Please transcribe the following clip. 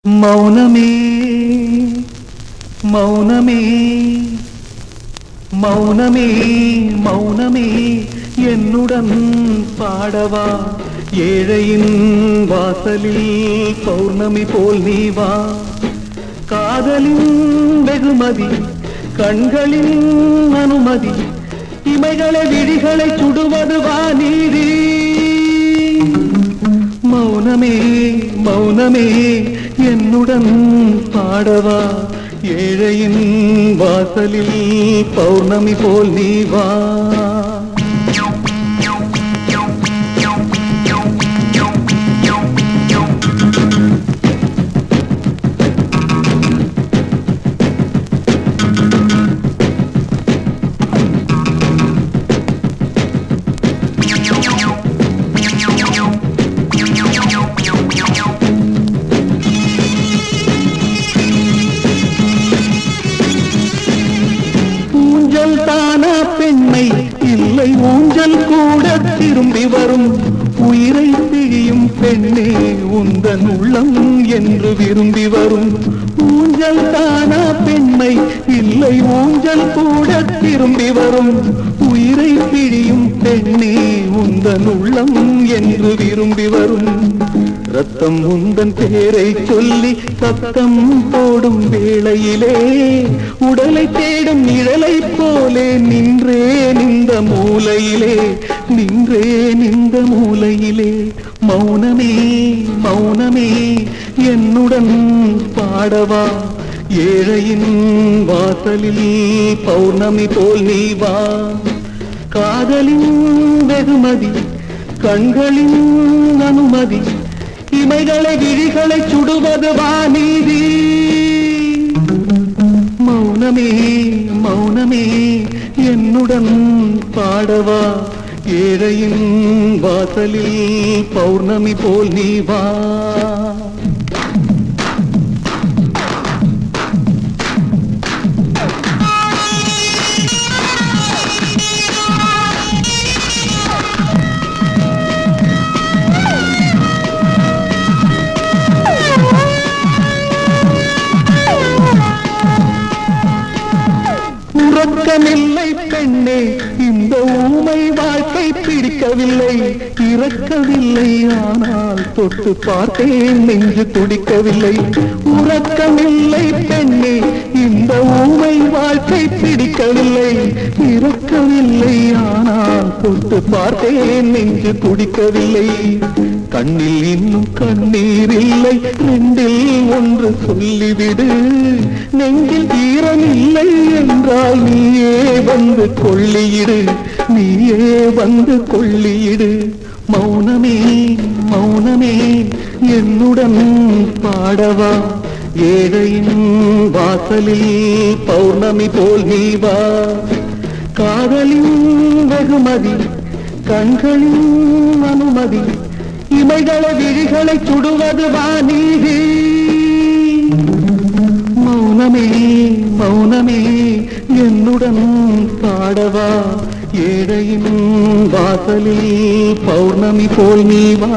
மௌனமே மௌனமே மௌனமே மௌனமே என்னுடன் பாடவா ஏழையின் வாசலில் பௌர்ணமி போல் நீ வா காதலின் வெகுமதி கண்களின் அனுமதி இமைகளை விழிகளை சுடுவது வானீதி மௌனமே மௌனமே என்னுடன் பாடவா ஏழையின் வாசலில் பௌர்ணமி போல் நீ வா தானா பெண்மை இல்லை ஊஞ்சல் கூட திரும்பி வரும் உயிரை பிழியும் பெண்ணே உந்தன் உள்ளம் என்று விரும்பி வரும் ஊஞ்சல் தானா பெண்மை இல்லை ஊஞ்சல் கூட திரும்பி வரும் உயிரை பிழியும் பெண்ணே உந்தன் உள்ளம் என்று விரும்பி வரும் ரத்தம் உந்தன் பேரை சொல்லி சத்தம் போடும் வேளையிலே உடலை தேடும் நிழலை போலே நின்றேன் இந்த மூலையிலே நின்றேன் இந்த மூலையிலே மௌனமே மௌனமே என்னுடன் பாடவா ஏழையின் வாசலில் பௌர்ணமி போல் நீ வா காதலின் வெகுமதி கண்களின் அனுமதி இமைகளை விழிகளை சுடுவது வானீதி மௌனமே மௌனமே என்னுடன் பாடவா ஏழையின் வாசலில் பௌர்ணமி போல் நீ வா உறக்கமில்லை பெண்ணே இந்த ஊமை வாழ்க்கை பிடிக்கவில்லை இறக்கவில்லை ஆனால் தொட்டு பார்த்தேன் நெஞ்சு துடிக்கவில்லை உறக்கமில்லை பெண்ணே இந்த ஊமை வாழ்க்கை பிடிக்கவில்லை இறக்கவில்லை ஆனால் தொட்டு பார்த்தேன் நெஞ்சு துடிக்கவில்லை கண்ணில் இன்னும் கண்ணீர் இல்லை ரெண்டில் ஒன்று சொல்லிவிடு நெஞ்சில் ஈரம் இல்லை என்றால் நீயே வந்து கொள்ளியிடு நீயே வந்து கொள்ளியிடு மௌனமே மௌனமே என்னுடன் பாடவா ஏழையின் வாசலில் பௌர்ணமி போல் நீ வா காதலின் வெகுமதி கண்களின் அனுமதி இமைகளை விழிகளை சுடுவது வானீதி மௌனமே மௌனமே என்னுடன் பாடவா ஏழையின் வாசலில் பௌர்ணமி போல் நீ வா